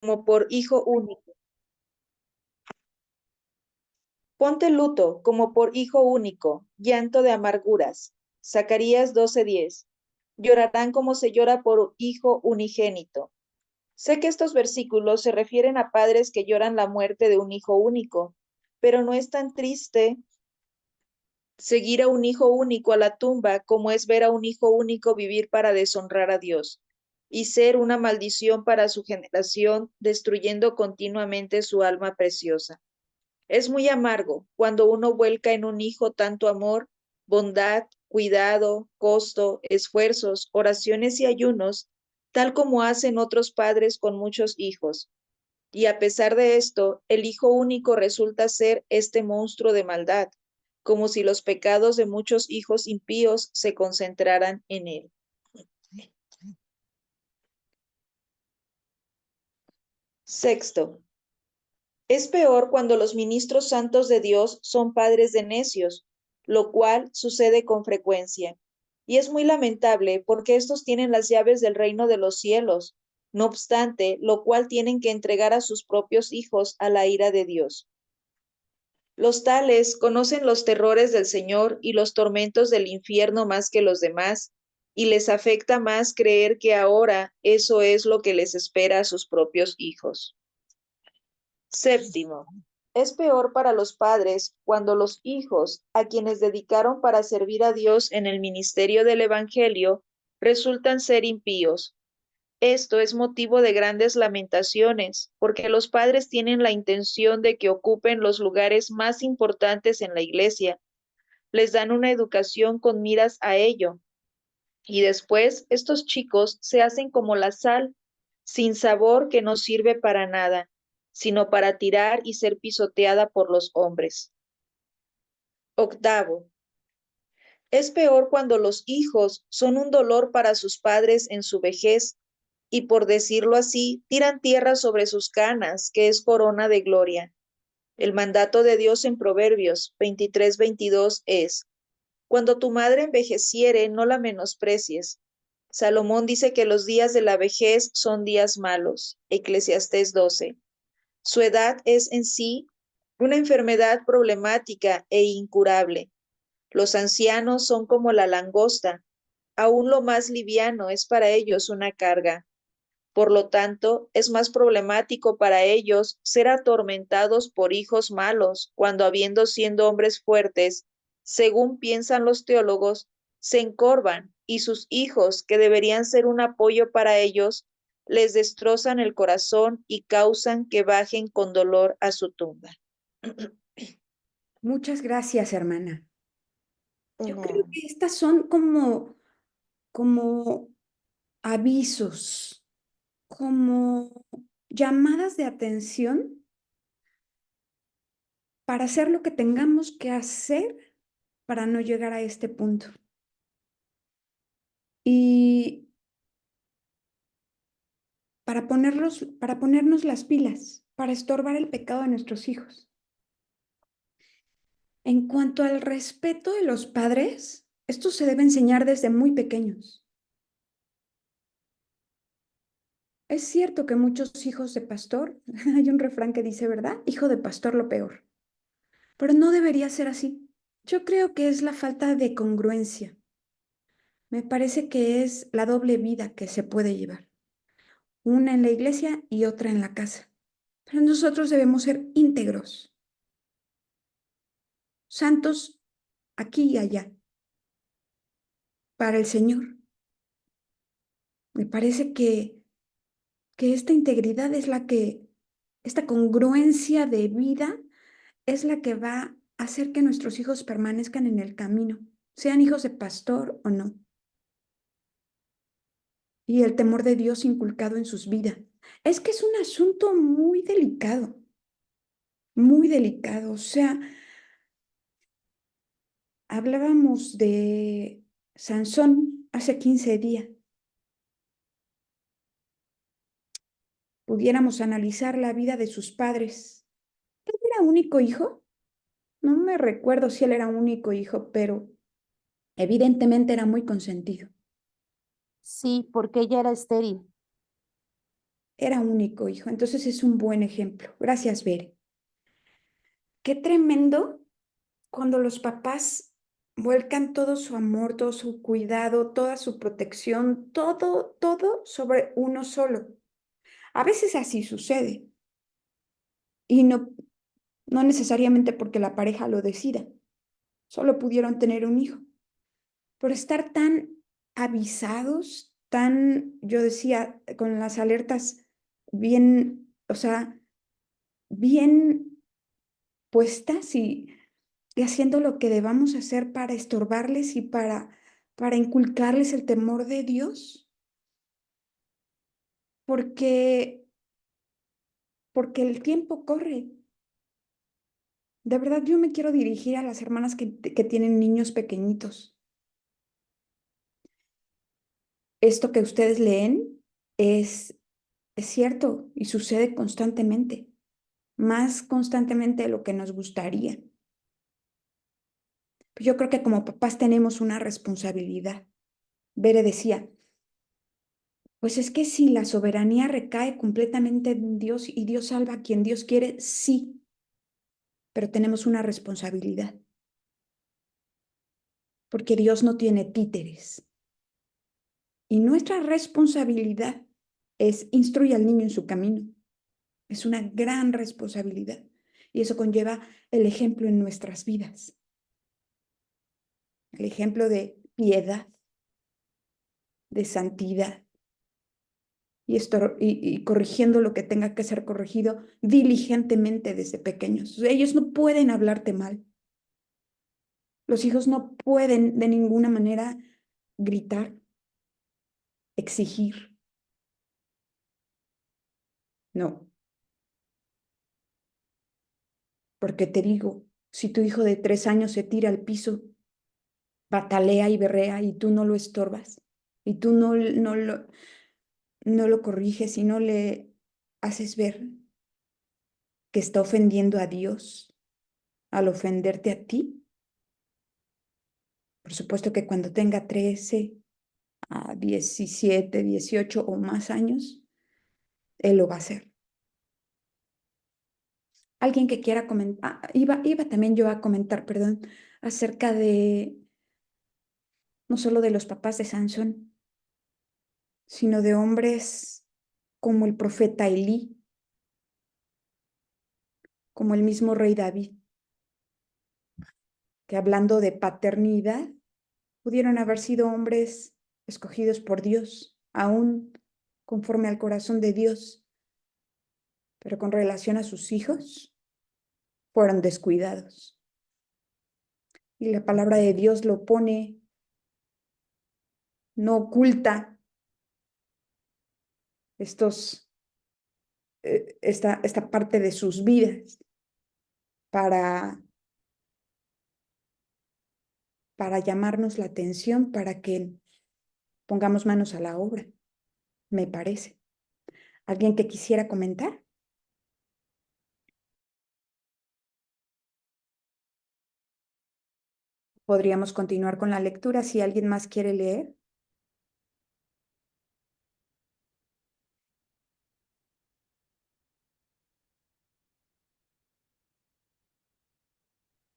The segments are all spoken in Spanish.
como por hijo único. Ponte luto como por hijo único, llanto de amarguras. Zacarías 12:10. Llorarán como se llora por hijo unigénito. Sé que estos versículos se refieren a padres que lloran la muerte de un hijo único, pero no es tan triste seguir a un hijo único a la tumba como es ver a un hijo único vivir para deshonrar a Dios y ser una maldición para su generación, destruyendo continuamente su alma preciosa. Es muy amargo cuando uno vuelca en un hijo tanto amor, bondad, cuidado, costo, esfuerzos, oraciones y ayunos, tal como hacen otros padres con muchos hijos. Y a pesar de esto, el hijo único resulta ser este monstruo de maldad, como si los pecados de muchos hijos impíos se concentraran en él. Sexto, es peor cuando los ministros santos de Dios son padres de necios, lo cual sucede con frecuencia. Y es muy lamentable porque estos tienen las llaves del reino de los cielos, no obstante, lo cual tienen que entregar a sus propios hijos a la ira de Dios. Los tales conocen los terrores del Señor y los tormentos del infierno más que los demás, y les afecta más creer que ahora eso es lo que les espera a sus propios hijos. Séptimo, es peor para los padres cuando los hijos, a quienes dedicaron para servir a Dios en el ministerio del Evangelio, resultan ser impíos. Esto es motivo de grandes lamentaciones, porque los padres tienen la intención de que ocupen los lugares más importantes en la iglesia, les dan una educación con miras a ello, y después estos chicos se hacen como la sal, sin sabor que no sirve para nada, sino para tirar y ser pisoteada por los hombres. Octavo, es peor cuando los hijos son un dolor para sus padres en su vejez y, por decirlo así, tiran tierra sobre sus canas, que es corona de gloria. El mandato de Dios en Proverbios 23:22 es: cuando tu madre envejeciere, no la menosprecies. Salomón dice que los días de la vejez son días malos. Eclesiastés 12. Su edad es en sí una enfermedad problemática e incurable. Los ancianos son como la langosta. Aún lo más liviano es para ellos una carga. Por lo tanto, es más problemático para ellos ser atormentados por hijos malos, cuando habiendo siendo hombres fuertes, según piensan los teólogos, se encorvan y sus hijos, que deberían ser un apoyo para ellos, les destrozan el corazón y causan que bajen con dolor a su tumba. Muchas gracias, hermana. De Yo creo nada. que estas son como avisos, como llamadas de atención para hacer lo que tengamos que hacer para no llegar a este punto. Y para ponernos las pilas, para estorbar el pecado de nuestros hijos. En cuanto al respeto de los padres, esto se debe enseñar desde muy pequeños. Es cierto que muchos hijos de pastor, hay un refrán que dice, ¿verdad? Hijo de pastor lo peor. Pero no debería ser así. Yo creo que es la falta de congruencia. Me parece que es la doble vida que se puede llevar. Una en la iglesia y otra en la casa. Pero nosotros debemos ser íntegros, santos aquí y allá, para el Señor. Me parece que esta integridad es esta congruencia de vida es la que va a hacer que nuestros hijos permanezcan en el camino, sean hijos de pastor o no. Y el temor de Dios inculcado en sus vidas. Es que es un asunto muy delicado, muy delicado. O sea, hablábamos de Sansón hace 15 días. Pudiéramos analizar la vida de sus padres. ¿Él era único hijo? No me recuerdo si él era único hijo, pero evidentemente era muy consentido. Sí, porque ella era estéril. Era único, hijo. Entonces es un buen ejemplo. Gracias, Bere. Qué tremendo cuando los papás vuelcan todo su amor, todo su cuidado, toda su protección, todo sobre uno solo. A veces así sucede y no necesariamente porque la pareja lo decida, solo pudieron tener un hijo. Por estar tan avisados, yo decía, con las alertas bien, o sea, bien puestas y haciendo lo que debamos hacer para estorbarles y para inculcarles el temor de Dios, porque, porque el tiempo corre. De verdad, yo me quiero dirigir a las hermanas que tienen niños pequeñitos. Esto que ustedes leen es, es cierto y sucede constantemente, más constantemente de lo que nos gustaría. Yo creo que como papás tenemos una responsabilidad. Bere decía, pues es que si la soberanía recae completamente en Dios y Dios salva a quien Dios quiere, sí, pero tenemos una responsabilidad, porque Dios no tiene títeres. Y nuestra responsabilidad es instruir al niño en su camino. Es una gran responsabilidad. Y eso conlleva el ejemplo en nuestras vidas, el ejemplo de piedad, de santidad, y corrigiendo lo que tenga que ser corregido diligentemente desde pequeños. Ellos no pueden hablarte mal. Los hijos no pueden de ninguna manera gritar, exigir. No, porque te digo, si tu hijo de 3 años se tira al piso, patalea y berrea y tú no lo estorbas, y tú no lo corriges y no le haces ver que está ofendiendo a Dios al ofenderte a ti, por supuesto que cuando tenga 13 a 17, 18 o más años, él lo va a hacer. Alguien que quiera comentar, iba también yo a comentar, perdón, acerca de no solo de los papás de Sansón, sino de hombres como el profeta Elí, como el mismo rey David, que hablando de paternidad, pudieron haber sido hombres escogidos por Dios, aún conforme al corazón de Dios, pero con relación a sus hijos, fueron descuidados. Y la palabra de Dios lo pone, no oculta esta parte de sus vidas para, para llamarnos la atención, para que pongamos manos a la obra, me parece. ¿Alguien que quisiera comentar? Podríamos continuar con la lectura si alguien más quiere leer.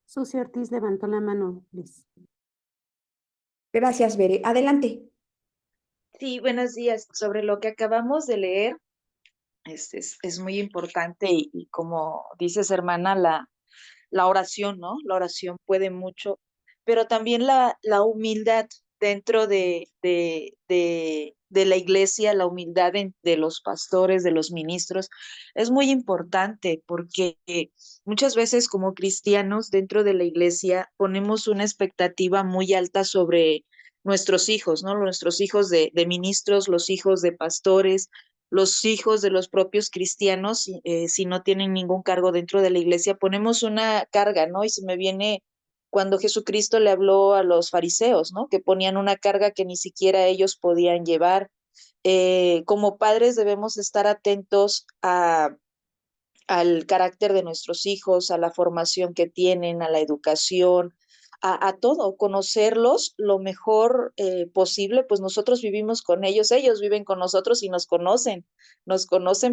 Susi Ortiz levantó la mano, Liz. Gracias, Bere. Adelante. Sí, buenos días. Sobre lo que acabamos de leer, es muy importante y como dices, hermana, la oración, ¿no? La oración puede mucho, pero también la humildad dentro de la iglesia, la humildad de los pastores, de los ministros, es muy importante porque muchas veces como cristianos dentro de la iglesia ponemos una expectativa muy alta sobre nuestros hijos, ¿no? Nuestros hijos de ministros, los hijos de pastores, los hijos de los propios cristianos, si no tienen ningún cargo dentro de la iglesia, ponemos una carga, ¿no? Y se me viene cuando Jesucristo le habló a los fariseos, ¿no? Que ponían una carga que ni siquiera ellos podían llevar. Como padres debemos estar atentos al carácter de nuestros hijos, a la formación que tienen, a la educación, a todo, conocerlos lo mejor posible, pues nosotros vivimos con ellos viven con nosotros y nos conocen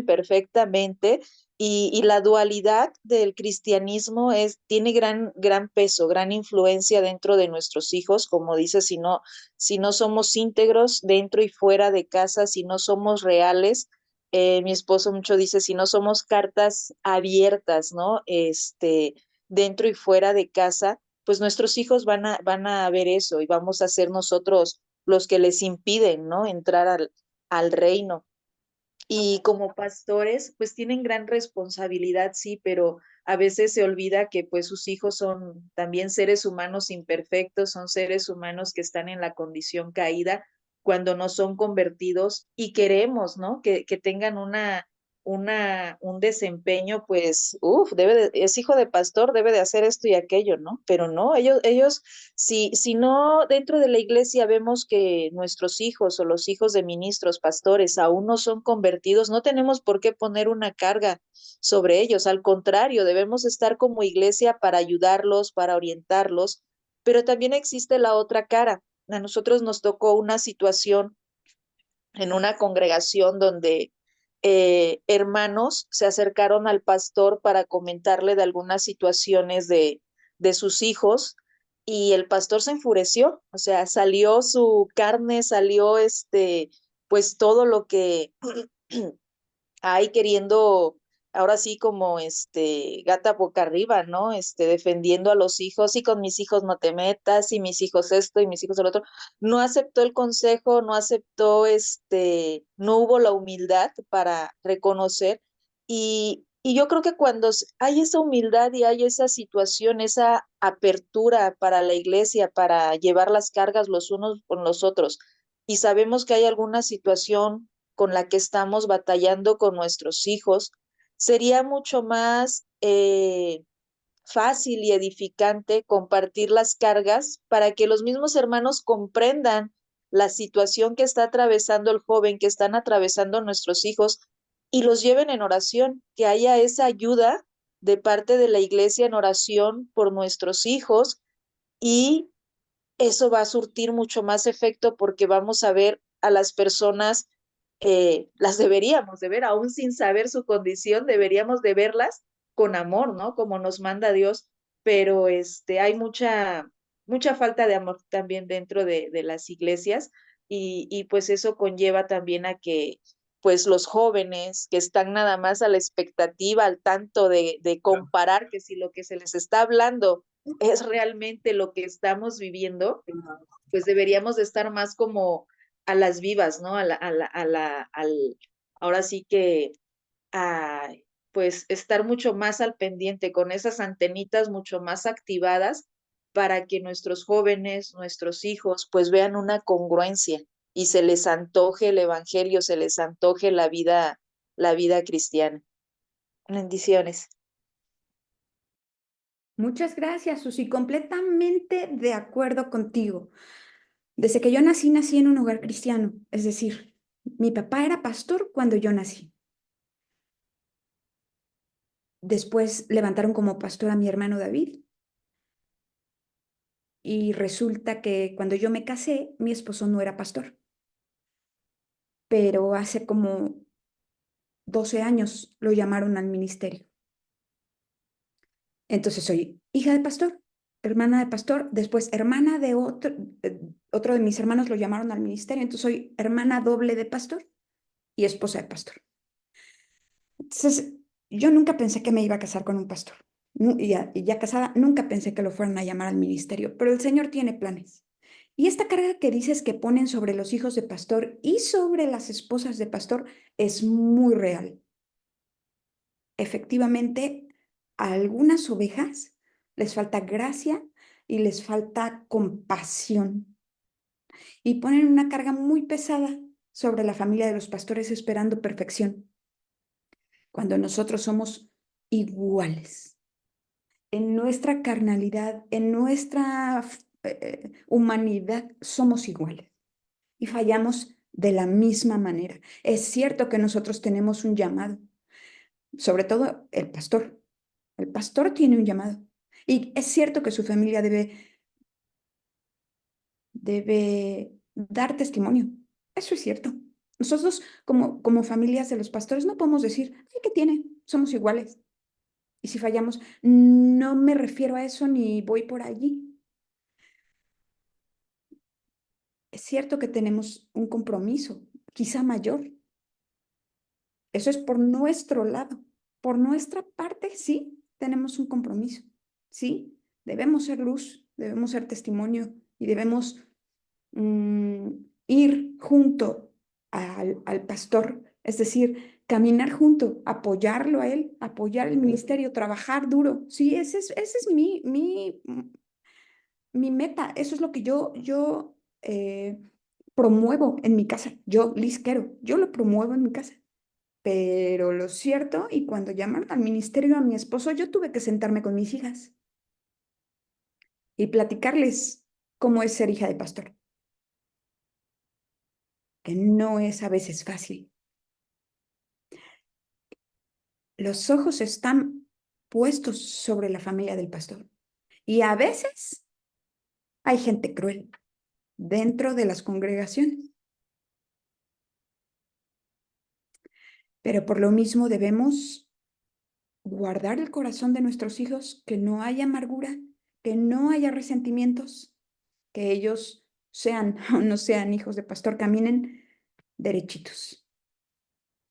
perfectamente. Y la dualidad del cristianismo tiene gran peso, gran influencia dentro de nuestros hijos, como dice, si no somos íntegros dentro y fuera de casa, si no somos reales, mi esposo mucho dice, si no somos cartas abiertas, ¿no? Dentro y fuera de casa, pues nuestros hijos van a ver eso y vamos a ser nosotros los que les impiden, ¿no? Entrar al reino. Y como pastores, pues tienen gran responsabilidad, sí, pero a veces se olvida que pues sus hijos son también seres humanos imperfectos, son seres humanos que están en la condición caída cuando no son convertidos y queremos, ¿no? Que tengan un desempeño, pues, es hijo de pastor, debe de hacer esto y aquello, ¿no? Pero no, si no dentro de la iglesia vemos que nuestros hijos o los hijos de ministros, pastores, aún no son convertidos, no tenemos por qué poner una carga sobre ellos. Al contrario, debemos estar como iglesia para ayudarlos, para orientarlos, pero también existe la otra cara. A nosotros nos tocó una situación en una congregación donde hermanos se acercaron al pastor para comentarle de algunas situaciones de sus hijos y el pastor se enfureció, o sea, salió su carne, salió pues todo lo que hay queriendo, ahora sí como gata boca arriba, ¿no? Defendiendo a los hijos y con mis hijos no te metas y mis hijos esto y mis hijos el otro. No aceptó el consejo, no aceptó, no hubo la humildad para reconocer y yo creo que cuando hay esa humildad y hay esa situación, esa apertura para la iglesia, para llevar las cargas los unos con los otros, y sabemos que hay alguna situación con la que estamos batallando con nuestros hijos, sería mucho más fácil y edificante compartir las cargas para que los mismos hermanos comprendan la situación que está atravesando el joven, que están atravesando nuestros hijos y los lleven en oración, que haya esa ayuda de parte de la iglesia en oración por nuestros hijos y eso va a surtir mucho más efecto porque vamos a ver a las personas, las deberíamos de ver, aún sin saber su condición, deberíamos de verlas con amor, ¿no? Como nos manda Dios, pero hay mucha falta de amor también dentro de las iglesias y pues eso conlleva también a que pues los jóvenes que están nada más a la expectativa, al tanto de comparar que si lo que se les está hablando es realmente lo que estamos viviendo, pues deberíamos de estar más como a las vivas, ¿no? Ahora sí que, a, pues estar mucho más al pendiente con esas antenitas mucho más activadas para que nuestros jóvenes, nuestros hijos, pues vean una congruencia y se les antoje el evangelio, se les antoje la vida cristiana. Bendiciones. Muchas gracias, Susi. Completamente de acuerdo contigo. Desde que yo nací, nací en un hogar cristiano. Es decir, mi papá era pastor cuando yo nací. Después levantaron como pastor a mi hermano David. Y resulta que cuando yo me casé, mi esposo no era pastor. Pero hace como 12 años lo llamaron al ministerio. Entonces soy hija de pastor, hermana de pastor, después hermana de otro de mis hermanos lo llamaron al ministerio, entonces soy hermana doble de pastor y esposa de pastor. Entonces, yo nunca pensé que me iba a casar con un pastor. Y ya casada, nunca pensé que lo fueran a llamar al ministerio, pero el Señor tiene planes. Y esta carga que dices que ponen sobre los hijos de pastor y sobre las esposas de pastor es muy real. Efectivamente, a algunas ovejas les falta gracia y les falta compasión. Y ponen una carga muy pesada sobre la familia de los pastores esperando perfección, cuando nosotros somos iguales. En nuestra carnalidad, en nuestra humanidad, somos iguales y fallamos de la misma manera. Es cierto que nosotros tenemos un llamado, sobre todo el pastor. El pastor tiene un llamado. Y es cierto que su familia debe debe dar testimonio. Eso es cierto. Nosotros, como familias de los pastores, no podemos decir, ay, ¿qué tiene? Somos iguales. Y si fallamos, no me refiero a eso ni voy por allí. Es cierto que tenemos un compromiso, quizá mayor. Eso es por nuestro lado. Por nuestra parte, sí, tenemos un compromiso. Sí, debemos ser luz, debemos ser testimonio y debemos ir junto al pastor, es decir, caminar junto, apoyarlo a él, apoyar el ministerio, trabajar duro. Sí, ese es mi meta, eso es lo que yo promuevo en mi casa. Yo, Liz Quero, yo lo promuevo en mi casa. Pero lo cierto, y cuando llamaron al ministerio a mi esposo, yo tuve que sentarme con mis hijas y platicarles cómo es ser hija de pastor, que no es a veces fácil. Los ojos están puestos sobre la familia del pastor y a veces hay gente cruel dentro de las congregaciones, pero por lo mismo debemos guardar el corazón de nuestros hijos, que no haya amargura, que no haya resentimientos, que ellos sean o no sean hijos de pastor, caminen derechitos.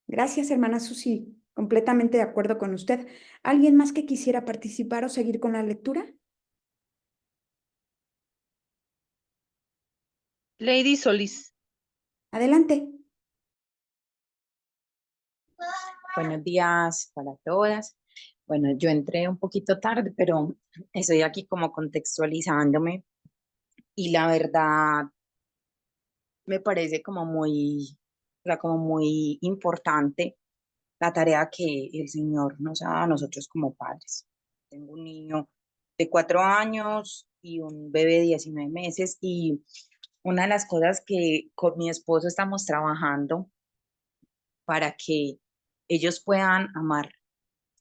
Gracias, hermana Susi. Completamente de acuerdo con usted. ¿Alguien más que quisiera participar o seguir con la lectura? Lady Solís. Adelante. Buenos días para todas. Bueno, yo entré un poquito tarde, pero estoy aquí como contextualizándome y la verdad me parece como muy, o sea, como muy importante la tarea que el Señor nos ha dado a nosotros como padres. Tengo un niño de 4 años y un bebé de 19 meses y una de las cosas que con mi esposo estamos trabajando para que ellos puedan amar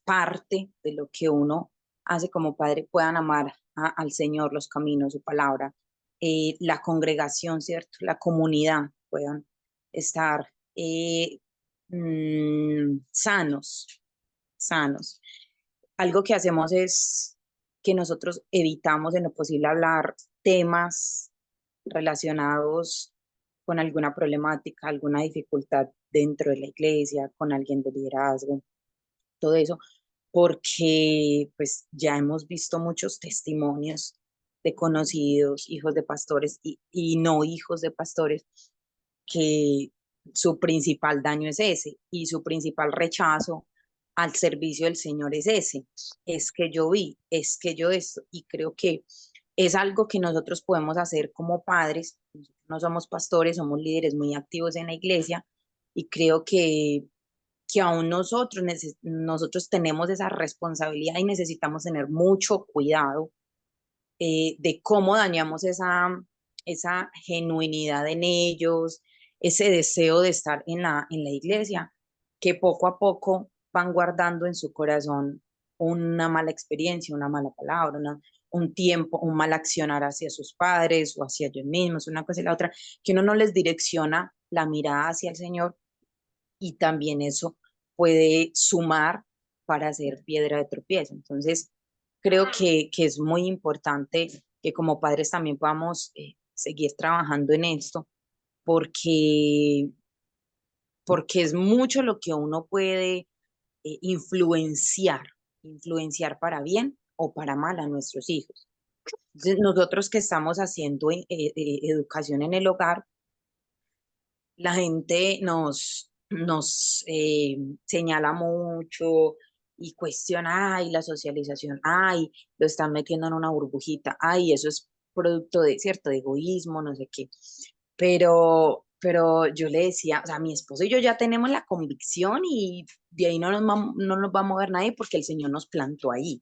parte de lo que uno hace como padre, puedan amar al Señor, los caminos, su palabra, la congregación, ¿cierto? La comunidad, puedan estar sanos, sanos. Algo que hacemos es que nosotros evitamos en lo posible hablar temas relacionados con alguna problemática, alguna dificultad dentro de la iglesia, con alguien de liderazgo, todo eso, porque pues ya hemos visto muchos testimonios de conocidos, hijos de pastores y no hijos de pastores, que su principal daño es ese y su principal rechazo al servicio del Señor es ese, es que yo vi, es que yo esto, y creo que es algo que nosotros podemos hacer como padres. No somos pastores, somos líderes muy activos en la iglesia y creo que aún nosotros tenemos esa responsabilidad y necesitamos tener mucho cuidado de cómo dañamos esa genuinidad en ellos, ese deseo de estar en la iglesia, que poco a poco van guardando en su corazón una mala experiencia, una mala palabra, un tiempo, un mal accionar hacia sus padres o hacia ellos mismos, una cosa y la otra, que uno no les direcciona la mirada hacia el Señor y también eso puede sumar para ser piedra de tropiezo. Entonces, creo que es muy importante que como padres también podamos seguir trabajando en esto, porque, porque es mucho lo que uno puede influenciar para bien o para mal a nuestros hijos. Entonces, nosotros que estamos haciendo educación en el hogar, la gente nos señala mucho y cuestiona, ay, la socialización, ay, lo están metiendo en una burbujita, ay, eso es producto de cierto de egoísmo, no sé qué. Pero yo le decía, o sea, mi esposo y yo ya tenemos la convicción y de ahí no nos va a mover nadie porque el Señor nos plantó ahí.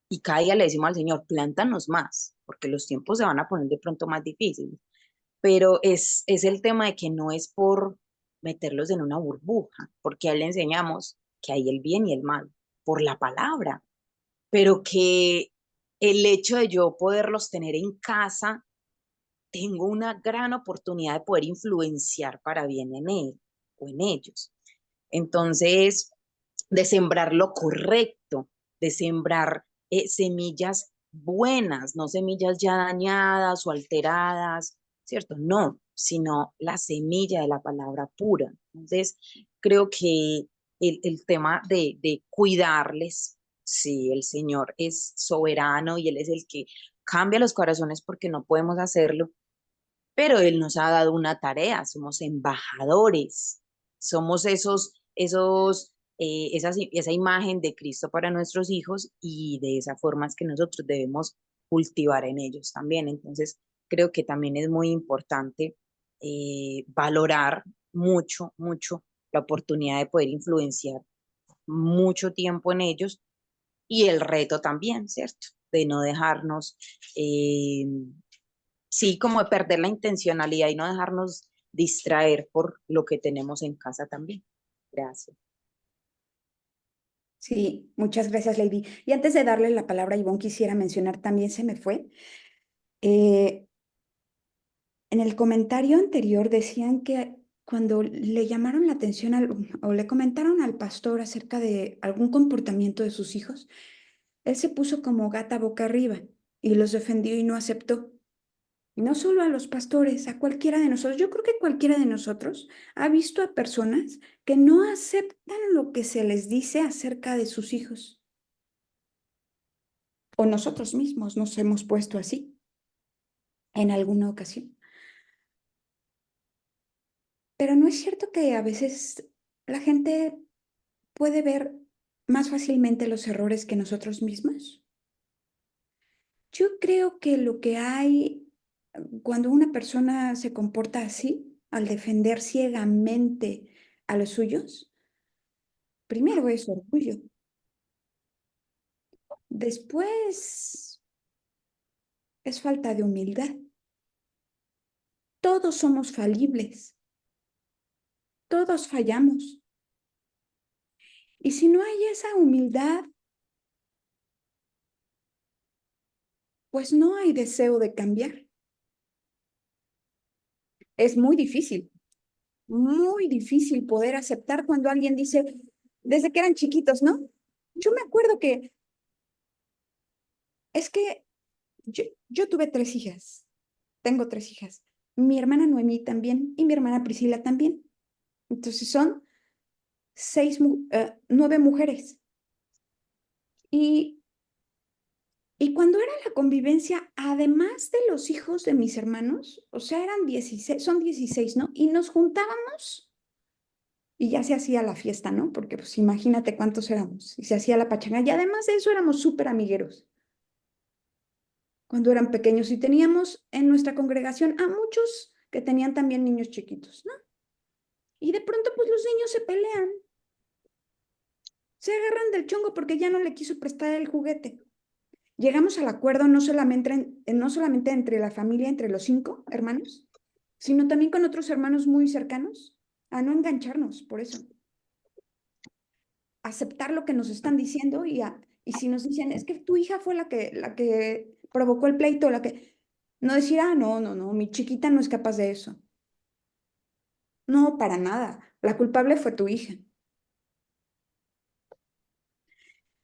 Y cada día le decimos al Señor, plántanos más, porque los tiempos se van a poner de pronto más difíciles, pero es el tema de que no es por meterlos en una burbuja, porque a él le enseñamos que hay el bien y el mal por la palabra, pero que el hecho de yo poderlos tener en casa tengo una gran oportunidad de poder influenciar para bien en él o en ellos. Entonces, de sembrar lo correcto, de sembrar semillas buenas, no semillas ya dañadas o alteradas, ¿cierto? No, sino la semilla de la palabra pura. Entonces, creo que el tema de cuidarles, sí, el Señor es soberano y Él es el que cambia los corazones porque no podemos hacerlo, pero Él nos ha dado una tarea, somos embajadores, somos esa imagen de Cristo para nuestros hijos y de esa forma es que nosotros debemos cultivar en ellos también. Entonces, creo que también es muy importante valorar mucho, mucho la oportunidad de poder influenciar mucho tiempo en ellos y el reto también, ¿cierto? De no dejarnos sí, como de perder la intencionalidad y no dejarnos distraer por lo que tenemos en casa también. Gracias. Sí, muchas gracias, Lady. Y antes de darle la palabra a Ivonne, quisiera mencionar, también se me fue, en el comentario anterior decían que cuando le llamaron la atención o le comentaron al pastor acerca de algún comportamiento de sus hijos, él se puso como gata boca arriba y los defendió y no aceptó. Y no solo a los pastores, a cualquiera de nosotros. Yo creo que cualquiera de nosotros ha visto a personas que no aceptan lo que se les dice acerca de sus hijos. O nosotros mismos nos hemos puesto así en alguna ocasión. Pero ¿no es cierto que a veces la gente puede ver más fácilmente los errores que nosotros mismos? Yo creo que lo que hay cuando una persona se comporta así, al defender ciegamente a los suyos, primero es orgullo. Después es falta de humildad. Todos somos falibles. Todos fallamos. Y si no hay esa humildad, pues no hay deseo de cambiar. Es muy difícil poder aceptar cuando alguien dice, desde que eran chiquitos, ¿no? Yo me acuerdo que es que yo tuve 3 hijas, tengo 3 hijas. Mi hermana Noemí también y mi hermana Priscila también. Entonces son 9 mujeres. Y cuando era la convivencia, además de los hijos de mis hermanos, o sea, eran 16, son 16, ¿no? Y nos juntábamos y ya se hacía la fiesta, ¿no? Porque pues imagínate cuántos éramos. Y se hacía la pachanga. Y además de eso éramos súper amigueros cuando eran pequeños. Y teníamos en nuestra congregación a muchos que tenían también niños chiquitos, ¿no? Y de pronto pues los niños se pelean. Se agarran del chongo porque ya no le quiso prestar el juguete. Llegamos al acuerdo no solamente entre la familia, entre los 5 hermanos, sino también con otros hermanos muy cercanos, a no engancharnos por eso. Aceptar lo que nos están diciendo y si nos dicen, es que tu hija fue la que provocó el pleito, no decir, no, mi chiquita no es capaz de eso. No, para nada. La culpable fue tu hija.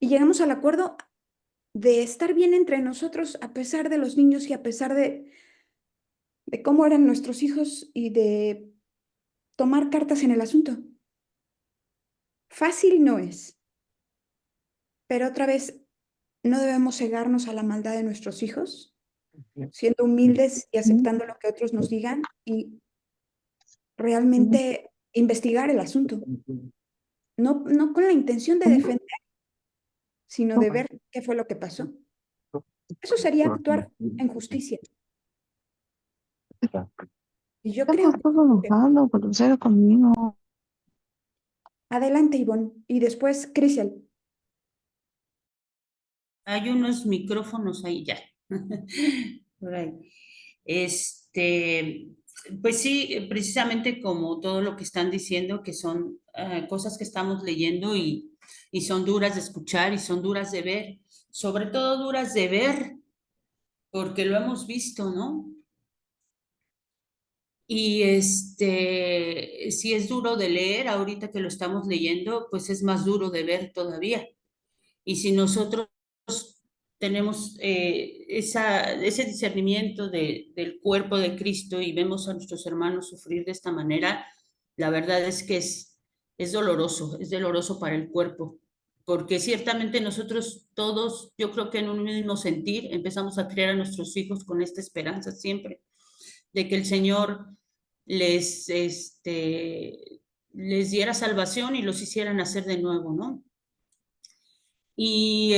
Y llegamos al acuerdo de estar bien entre nosotros a pesar de los niños y a pesar de cómo eran nuestros hijos y de tomar cartas en el asunto. Fácil no es, pero otra vez no debemos cegarnos a la maldad de nuestros hijos, siendo humildes y aceptando lo que otros nos digan y realmente investigar el asunto. No con la intención de defender, sino de ver qué fue lo que pasó. Eso sería actuar en justicia. Y yo creo que... Adelante, Ivonne. Y después, Crisiel. Hay unos micrófonos ahí ya. Por ahí. Este, pues sí, precisamente como todo lo que están diciendo, que son cosas que estamos leyendo y son duras de escuchar y son duras de ver, sobre todo duras de ver, porque lo hemos visto, ¿no? Y si es duro de leer, ahorita que lo estamos leyendo, pues es más duro de ver todavía. Y si nosotros tenemos ese discernimiento del cuerpo de Cristo y vemos a nuestros hermanos sufrir de esta manera, la verdad es que es doloroso para el cuerpo, porque ciertamente nosotros todos, yo creo que en un mismo sentir, empezamos a criar a nuestros hijos con esta esperanza siempre, de que el Señor les diera salvación y los hiciera nacer de nuevo, ¿no? Y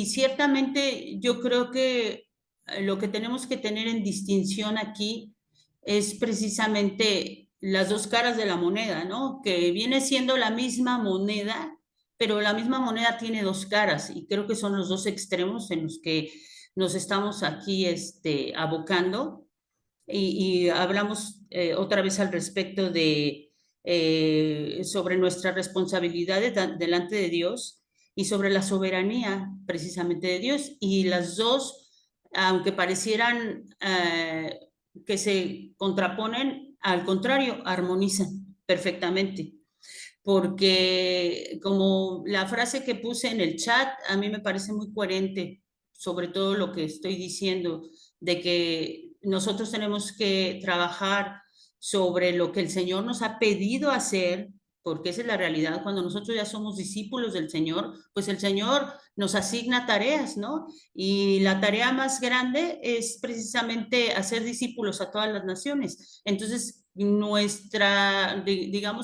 ciertamente yo creo que lo que tenemos que tener en distinción aquí es precisamente las dos caras de la moneda, ¿no? Que viene siendo la misma moneda, pero la misma moneda tiene dos caras y creo que son los dos extremos en los que nos estamos aquí abocando y hablamos otra vez al respecto de sobre nuestras responsabilidades delante de Dios y sobre la soberanía precisamente de Dios. Y las dos, aunque parecieran que se contraponen, al contrario, armonizan perfectamente. Porque como la frase que puse en el chat, a mí me parece muy coherente sobre todo lo que estoy diciendo, de que nosotros tenemos que trabajar sobre lo que el Señor nos ha pedido hacer, porque esa es la realidad. Cuando nosotros ya somos discípulos del Señor, pues el Señor nos asigna tareas, ¿no? Y la tarea más grande es precisamente hacer discípulos a todas las naciones. Entonces, digamos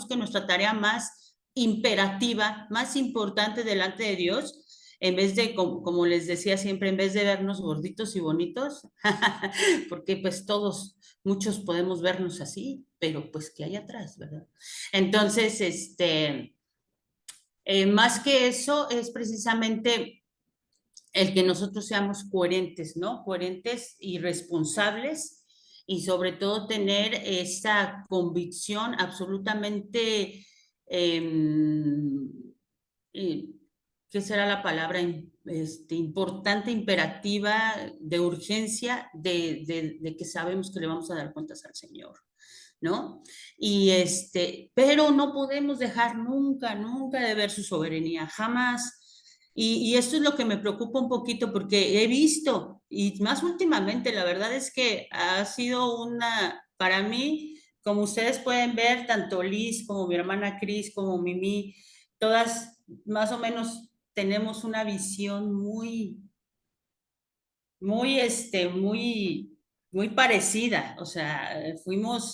que nuestra tarea más imperativa, más importante delante de Dios, en vez de, como les decía siempre, en vez de vernos gorditos y bonitos, porque pues muchos podemos vernos así, pero pues ¿qué hay atrás, verdad? Entonces, más que eso es precisamente el que nosotros seamos coherentes, ¿no? Coherentes y responsables y sobre todo tener esa convicción absolutamente ¿qué será la palabra? Importante, imperativa, de urgencia, de que sabemos que le vamos a dar cuentas al Señor, ¿no? Y pero no podemos dejar nunca, nunca de ver su soberanía, jamás. Y esto es lo que me preocupa un poquito porque he visto, y más últimamente, la verdad es que ha sido para mí, como ustedes pueden ver, tanto Liz como mi hermana Cris, como Mimi, todas más o menos tenemos una visión muy, muy, muy parecida. O sea, fuimos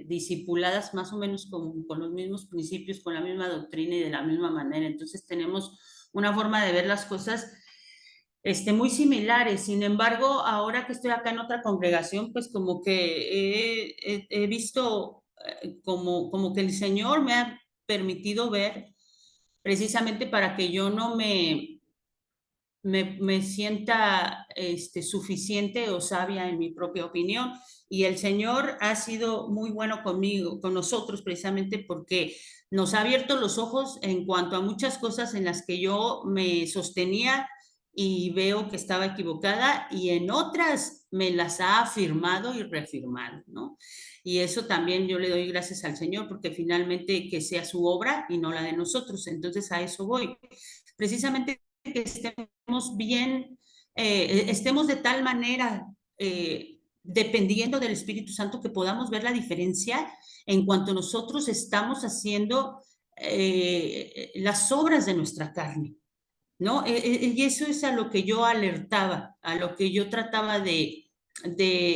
discipuladas más o menos con los mismos principios, con la misma doctrina y de la misma manera. Entonces tenemos una forma de ver las cosas muy similares. Sin embargo, ahora que estoy acá en otra congregación, pues como que he visto como que el Señor me ha permitido ver precisamente para que yo no me sienta suficiente o sabia en mi propia opinión. Y el Señor ha sido muy bueno conmigo, con nosotros, precisamente porque nos ha abierto los ojos en cuanto a muchas cosas en las que yo me sostenía y veo que estaba equivocada, y en otras me las ha afirmado y reafirmado, ¿no? Y eso también yo le doy gracias al Señor, porque finalmente que sea su obra y no la de nosotros. Entonces a eso voy. Precisamente que estemos bien, estemos de tal manera dependiendo del Espíritu Santo que podamos ver la diferencia en cuanto nosotros estamos haciendo las obras de nuestra carne, ¿no? Y eso es a lo que yo alertaba, a lo que yo trataba de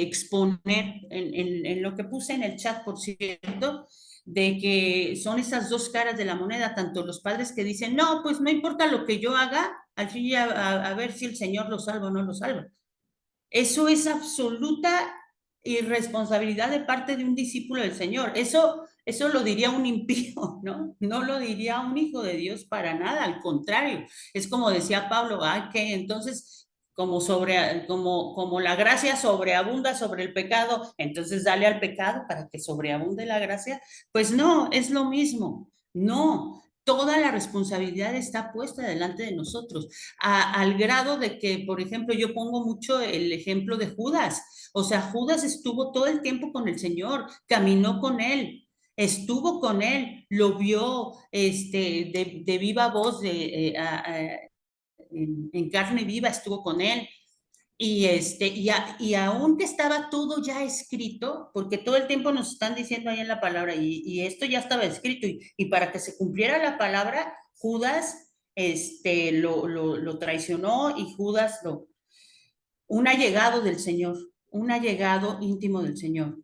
exponer en lo que puse en el chat, por cierto, de que son esas dos caras de la moneda, tanto los padres que dicen, no, pues no importa lo que yo haga, al fin a ver si el Señor lo salva o no lo salva. Eso es absoluta irresponsabilidad de parte de un discípulo del Señor. Eso lo diría un impío, ¿no? No lo diría un hijo de Dios para nada, al contrario. Es como decía Pablo, que entonces como la gracia sobreabunda sobre el pecado, entonces dale al pecado para que sobreabunde la gracia. Pues no, es lo mismo. No, toda la responsabilidad está puesta delante de nosotros, al grado de que, por ejemplo, yo pongo mucho el ejemplo de Judas. O sea, Judas estuvo todo el tiempo con el Señor, caminó con él, estuvo con él, lo vio de viva voz, en carne viva estuvo con él. Y aunque estaba todo ya escrito, porque todo el tiempo nos están diciendo ahí en la palabra, y esto ya estaba escrito, y para que se cumpliera la palabra, Judas lo traicionó, y Judas un allegado del Señor, un allegado íntimo del Señor,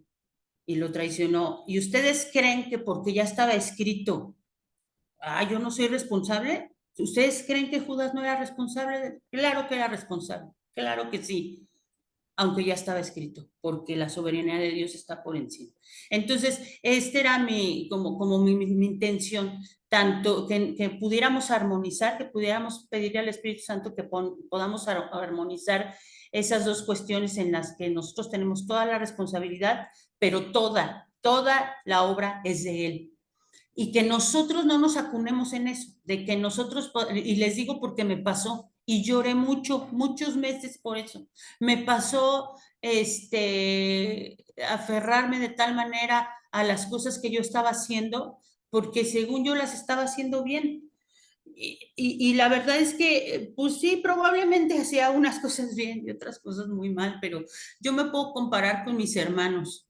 y lo traicionó. ¿Y ustedes creen que porque ya estaba escrito, yo no soy responsable? ¿Ustedes creen que Judas no era responsable? Claro que era responsable, claro que sí, aunque ya estaba escrito, porque la soberanía de Dios está por encima. Entonces, era como mi intención, tanto que pudiéramos armonizar, que pudiéramos pedirle al Espíritu Santo que podamos armonizar esas dos cuestiones en las que nosotros tenemos toda la responsabilidad, pero toda la obra es de Él. Y que nosotros no nos acunemos en eso, de que nosotros, y les digo porque me pasó, y lloré muchos meses por eso. Me pasó aferrarme de tal manera a las cosas que yo estaba haciendo, porque según yo las estaba haciendo bien. Y la verdad es que, pues sí, probablemente hacía unas cosas bien y otras cosas muy mal, pero yo me puedo comparar con mis hermanos,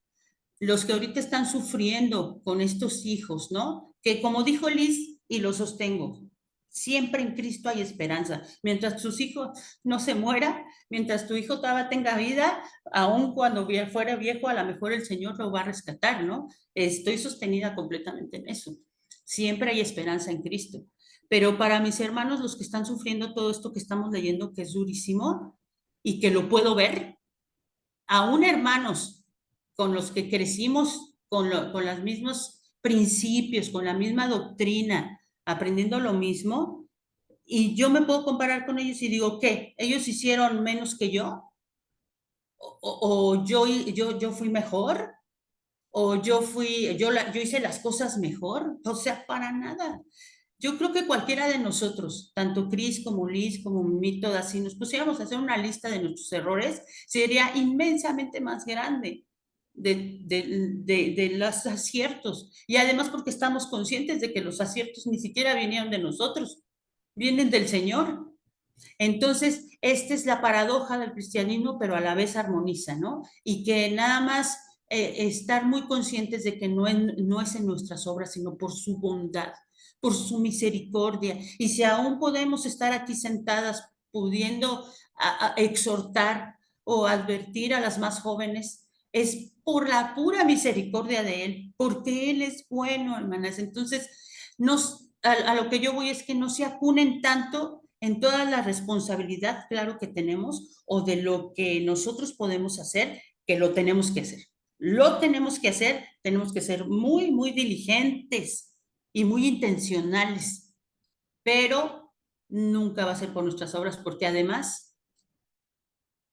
los que ahorita están sufriendo con estos hijos, ¿no? Que como dijo Liz, y lo sostengo, siempre en Cristo hay esperanza. Mientras tus hijos no se muera, mientras tu hijo todavía tenga vida, aun cuando fuera viejo, a lo mejor el Señor lo va a rescatar, ¿no? Estoy sostenida completamente en eso. Siempre hay esperanza en Cristo. Pero para mis hermanos, los que están sufriendo todo esto que estamos leyendo, que es durísimo y que lo puedo ver, aún hermanos con los que crecimos con los mismos principios, con la misma doctrina, aprendiendo lo mismo, y yo me puedo comparar con ellos y digo, ¿qué? ¿Ellos hicieron menos que yo? ¿O yo fui mejor? ¿O yo hice las cosas mejor? O sea, para nada. Yo creo que cualquiera de nosotros, tanto Cris como Liz, como mí, todas, si nos pusiéramos a hacer una lista de nuestros errores, sería inmensamente más grande de los aciertos. Y además porque estamos conscientes de que los aciertos ni siquiera vinieron de nosotros, vienen del Señor. Entonces, esta es la paradoja del cristianismo, pero a la vez armoniza, ¿no? Y que nada más estar muy conscientes de que no es en nuestras obras, sino por su bondad, por su misericordia. Y si aún podemos estar aquí sentadas pudiendo exhortar o advertir a las más jóvenes, es por la pura misericordia de Él, porque Él es bueno, hermanas. Entonces, a lo que yo voy es que no se acunen tanto en toda la responsabilidad, claro, que tenemos, o de lo que nosotros podemos hacer, que lo tenemos que hacer. Lo tenemos que hacer, tenemos que ser muy, muy diligentes y muy intencionales, pero nunca va a ser por nuestras obras, porque además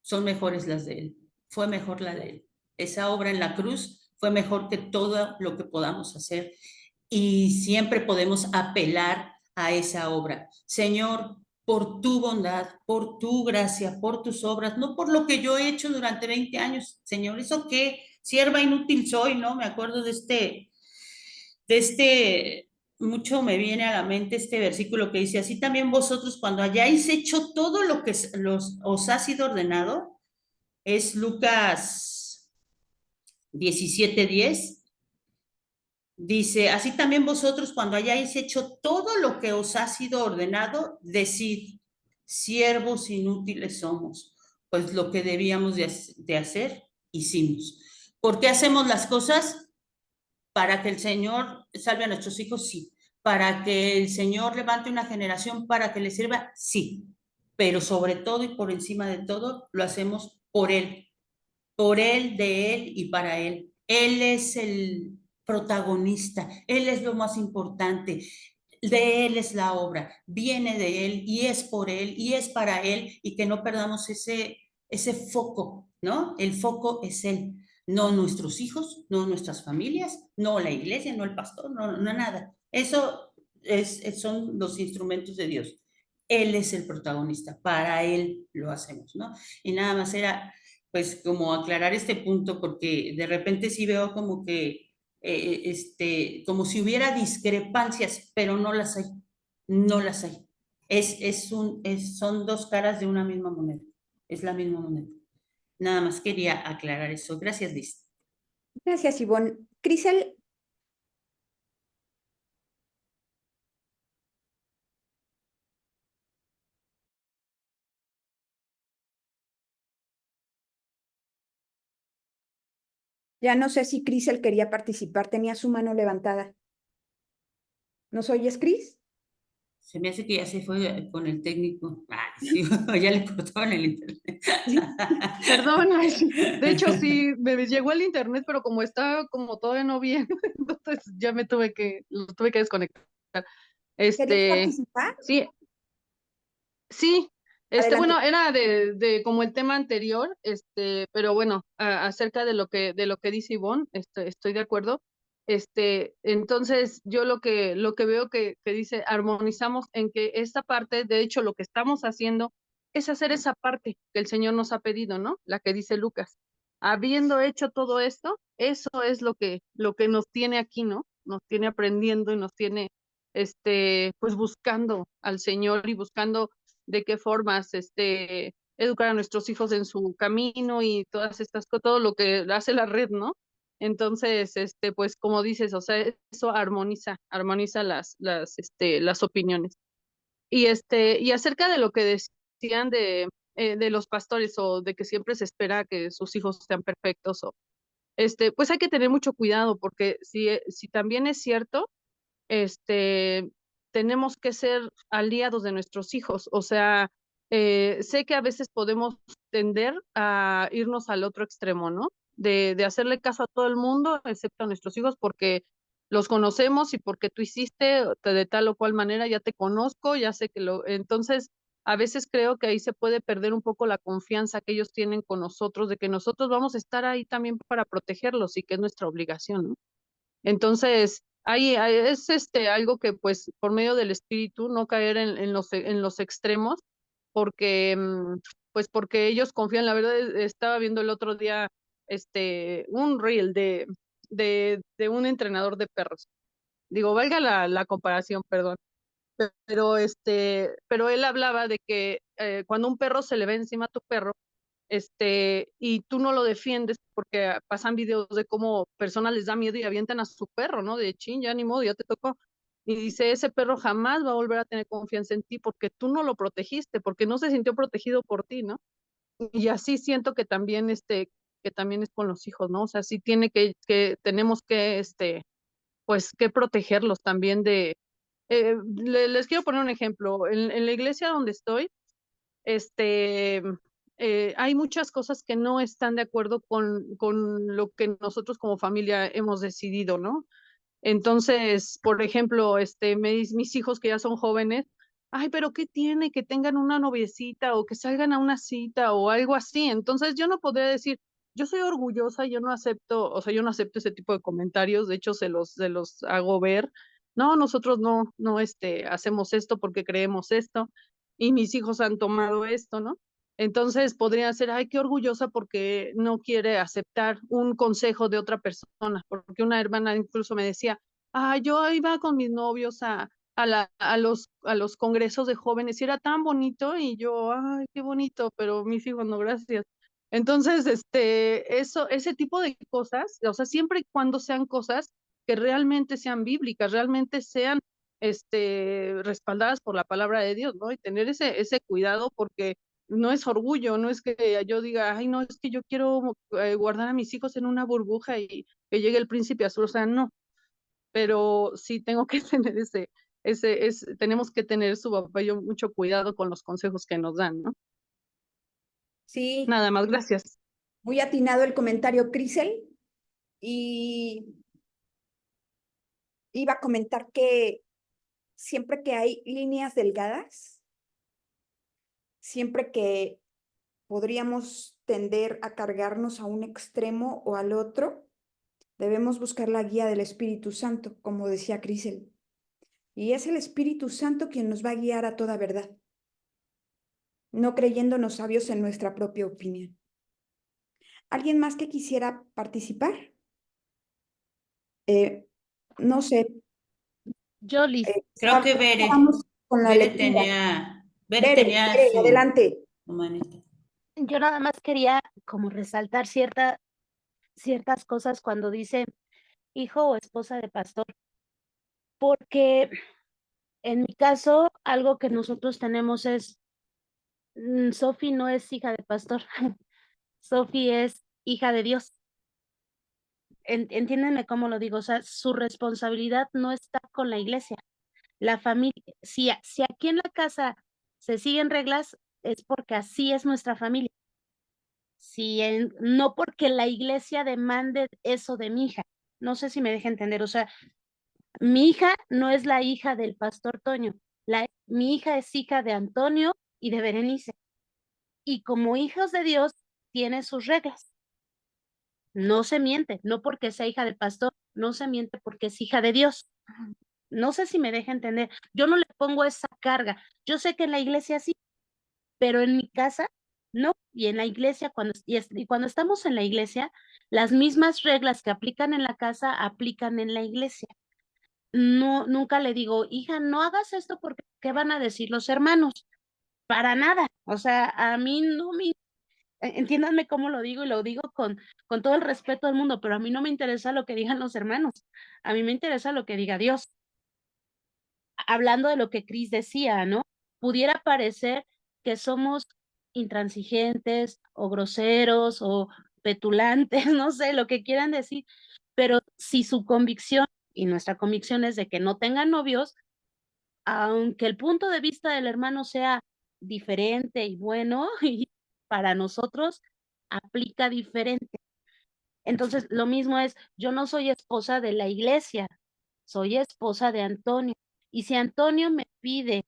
son mejores las de Él. Fue mejor la de Él. Esa obra en la cruz fue mejor que todo lo que podamos hacer, y siempre podemos apelar a esa obra. Señor, por tu bondad, por tu gracia, por tus obras, no por lo que yo he hecho durante 20 años, Señor. ¿Eso qué? Sierva inútil soy, ¿no? Me acuerdo mucho me viene a la mente este versículo que dice, así también vosotros cuando hayáis hecho todo lo que os ha sido ordenado, es Lucas 17:10. Dice, así también vosotros cuando hayáis hecho todo lo que os ha sido ordenado, decid, siervos inútiles somos, pues lo que debíamos de hacer, hicimos. ¿Por qué hacemos las cosas? ¿Para que el Señor salve a nuestros hijos? Sí. ¿Para que el Señor levante una generación para que le sirva? Sí. Pero sobre todo y por encima de todo, lo hacemos por Él, de Él y para Él. Él es el protagonista, Él es lo más importante, de Él es la obra, viene de Él y es por Él y es para Él, y que no perdamos ese foco, ¿no? El foco es Él, no nuestros hijos, no nuestras familias, no la iglesia, no el pastor, no nada. Eso son los instrumentos de Dios. Él es el protagonista, para Él lo hacemos, ¿no? Y nada más era, pues, como aclarar este punto, porque de repente sí veo como que, como si hubiera discrepancias, pero no las hay, no las hay. Son dos caras de una misma moneda, es la misma moneda. Nada más quería aclarar eso. Gracias, Liz. Gracias, Ivonne. Crisel, ya no sé si Crisel quería participar, tenía su mano levantada. ¿Nos oyes, Cris? Se me hace que ya se fue con el técnico. Ay, sí, ya le cortaron el internet. Perdón, ay, sí. De hecho sí, me llegó el internet, pero como está como todavía no bien, entonces ya lo tuve que desconectar. ¿Querías Este, participar? sí, sí, Adelante. bueno, era de como el tema anterior, pero bueno, acerca de lo que dice Ivonne, estoy de acuerdo. Entonces yo lo que veo que dice, armonizamos en que esta parte, de hecho, lo que estamos haciendo es hacer esa parte que el Señor nos ha pedido, ¿no? La que dice Lucas. Habiendo hecho todo esto, eso es lo que nos tiene aquí, ¿no? Nos tiene aprendiendo y nos tiene, pues buscando al Señor y buscando de qué formas educar a nuestros hijos en su camino y todas estas cosas, todo lo que hace la red, ¿no? Entonces, pues como dices, o sea, eso armoniza las opiniones. Y acerca de lo que decían de los pastores o de que siempre se espera que sus hijos sean perfectos o pues hay que tener mucho cuidado porque si también es cierto, este, tenemos que ser aliados de nuestros hijos. O sea, sé que a veces podemos tender a irnos al otro extremo, ¿no? De hacerle caso a todo el mundo, excepto a nuestros hijos, porque los conocemos y porque tú hiciste de tal o cual manera, ya te conozco, ya sé que lo... Entonces, a veces creo que ahí se puede perder un poco la confianza que ellos tienen con nosotros, de que nosotros vamos a estar ahí también para protegerlos y que es nuestra obligación, ¿no? Entonces, es algo que pues por medio del espíritu no caer en los extremos, porque pues porque ellos confían, la verdad estaba viendo el otro día un reel de un entrenador de perros. Digo, valga la comparación, perdón. Pero él hablaba de que cuando un perro se le ve encima a tu perro, y tú no lo defiendes porque pasan videos de cómo personas les da miedo y avientan a su perro, ¿no? De chin, ya ni modo, ya te tocó. Y dice, ese perro jamás va a volver a tener confianza en ti porque tú no lo protegiste, porque no se sintió protegido por ti, ¿no? Y así siento que también es con los hijos, ¿no? O sea, sí tenemos que, pues, que protegerlos también les quiero poner un ejemplo. En la iglesia donde estoy, este, hay muchas cosas que no están de acuerdo con lo que nosotros como familia hemos decidido, ¿no? Entonces, por ejemplo, mis hijos que ya son jóvenes, ay, pero ¿qué tiene que tengan una noviecita o que salgan a una cita o algo así? Entonces, yo no podría decir, yo soy orgullosa, yo no acepto, o sea, yo no acepto ese tipo de comentarios, de hecho, se los hago ver. No, nosotros no, hacemos esto porque creemos esto y mis hijos han tomado esto, ¿no? Entonces podría ser, ay, qué orgullosa porque no quiere aceptar un consejo de otra persona, porque una hermana incluso me decía, ah, yo iba con mis novios a los congresos de jóvenes y era tan bonito y yo, ay, qué bonito, pero mis hijos no, gracias. Entonces, ese tipo de cosas, o sea, siempre y cuando sean cosas que realmente sean bíblicas, realmente sean, respaldadas por la palabra de Dios, ¿no? Y tener ese cuidado porque no es orgullo, no es que yo diga, ay, no, es que yo quiero guardar a mis hijos en una burbuja y que llegue el príncipe azul, o sea, no, pero sí tengo que tener tenemos que tener su papá y yo mucho cuidado con los consejos que nos dan, ¿no? Sí, Nada más, gracias. muy atinado el comentario, Crisel. Y iba a comentar que siempre que hay líneas delgadas, siempre que podríamos tender a cargarnos a un extremo o al otro, debemos buscar la guía del Espíritu Santo, como decía Crisel. Y es el Espíritu Santo quien nos va a guiar a toda verdad, no creyéndonos sabios en nuestra propia opinión. ¿Alguien más que quisiera participar? No sé. Yo, Liz. Creo que Bere, Vamos con la Bere lectura. tenía Bere, su adelante. manita. Yo nada más quería como resaltar ciertas cosas cuando dice hijo o esposa de pastor, porque en mi caso algo que nosotros tenemos es, Sofi no es hija de pastor, Sofi es hija de Dios. Entiéndanme cómo lo digo, o sea, su responsabilidad no está con la iglesia. La familia, si aquí en la casa se siguen reglas, es porque así es nuestra familia. No porque la iglesia demande eso de mi hija. No sé si me deja entender, o sea, mi hija no es la hija del pastor Toño, mi hija es hija de Antonio y de Berenice. Y como hijos de Dios, tiene sus reglas. No se miente, no porque sea hija del pastor, no se miente porque es hija de Dios. No sé si me deja entender. Yo no le pongo esa carga. Yo sé que en la iglesia sí, pero en mi casa no. Y en la iglesia, y cuando estamos en la iglesia, las mismas reglas que aplican en la casa aplican en la iglesia. No, nunca le digo, hija, no hagas esto porque ¿qué van a decir los hermanos? Para nada. O sea, a mí no me, entiéndanme cómo lo digo y lo digo con todo el respeto del mundo, pero a mí no me interesa lo que digan los hermanos. A mí me interesa lo que diga Dios. Hablando de lo que Cris decía, ¿no? Pudiera parecer que somos intransigentes o groseros o petulantes, no sé, lo que quieran decir, pero si su convicción y nuestra convicción es de que no tengan novios, aunque el punto de vista del hermano sea diferente y bueno, y para nosotros aplica diferente. Entonces, lo mismo es, yo no soy esposa de la iglesia, soy esposa de Antonio. Y si Antonio me pide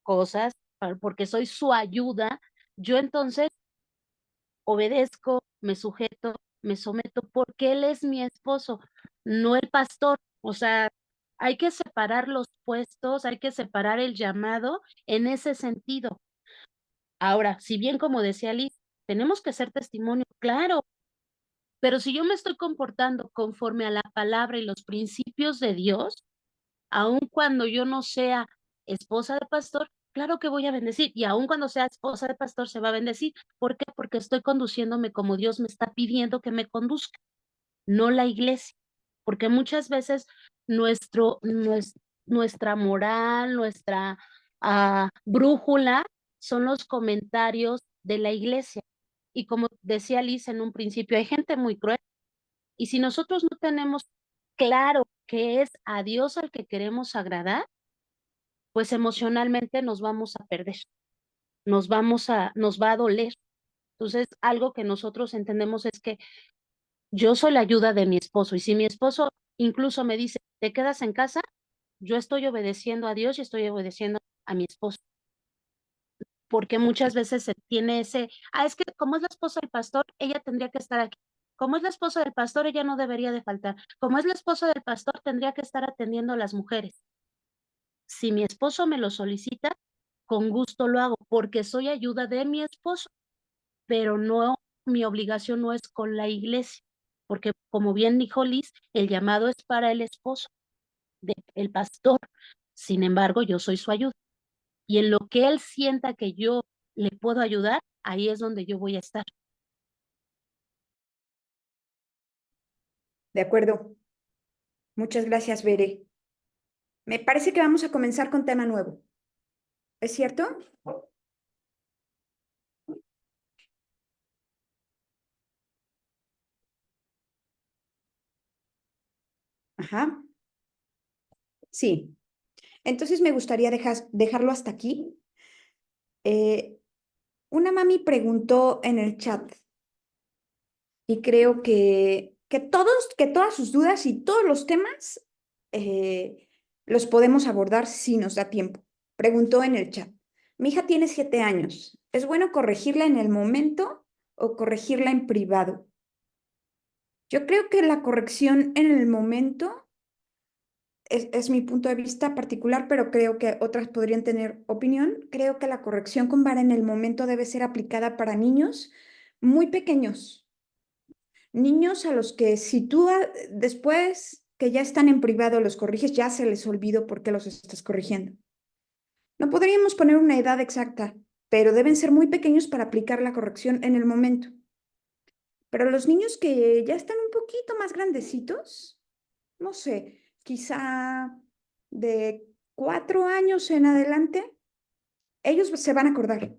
cosas porque soy su ayuda, yo entonces obedezco, me sujeto, me someto porque él es mi esposo, no el pastor. O sea, hay que separar los puestos, hay que separar el llamado en ese sentido. Ahora, si bien como decía Liz, tenemos que ser testimonio, claro, pero si yo me estoy comportando conforme a la palabra y los principios de Dios, aun cuando yo no sea esposa de pastor, claro que voy a bendecir. Y aun cuando sea esposa de pastor, se va a bendecir. ¿Por qué? Porque estoy conduciéndome como Dios me está pidiendo que me conduzca, no la iglesia. Porque muchas veces nuestra moral, nuestra brújula son los comentarios de la iglesia. Y como decía Liz en un principio, hay gente muy cruel. Y si nosotros no tenemos claro que es a Dios al que queremos agradar, pues emocionalmente nos vamos a perder, nos va a doler. Entonces, algo que nosotros entendemos es que yo soy la ayuda de mi esposo y si mi esposo incluso me dice, ¿te quedas en casa? Yo estoy obedeciendo a Dios y estoy obedeciendo a mi esposo. Porque muchas veces se tiene es que como es la esposa del pastor, ella tendría que estar aquí. Como es la esposa del pastor, ella no debería de faltar. Como es la esposa del pastor, tendría que estar atendiendo a las mujeres. Si mi esposo me lo solicita, con gusto lo hago, porque soy ayuda de mi esposo, pero no, mi obligación no es con la iglesia, porque como bien dijo Liz, el llamado es para el esposo, el pastor. Sin embargo, yo soy su ayuda. Y en lo que él sienta que yo le puedo ayudar, ahí es donde yo voy a estar. De acuerdo. Muchas gracias, Bere. Me parece que vamos a comenzar con tema nuevo. ¿Es cierto? Ajá. Sí. Entonces me gustaría dejarlo hasta aquí. Una mami preguntó en el chat y creo que todas sus dudas y todos los temas los podemos abordar si nos da tiempo. Preguntó en el chat. Mi hija tiene 7 años. ¿Es bueno corregirla en el momento o corregirla en privado? Yo creo que la corrección en el momento es mi punto de vista particular, pero creo que otras podrían tener opinión. Creo que la corrección con vara en el momento debe ser aplicada para niños muy pequeños. Niños a los que si tú después que ya están en privado los corriges, ya se les olvidó por qué los estás corrigiendo. No podríamos poner una edad exacta, pero deben ser muy pequeños para aplicar la corrección en el momento. Pero los niños que ya están un poquito más grandecitos, no sé, quizá de 4 años en adelante, ellos se van a acordar.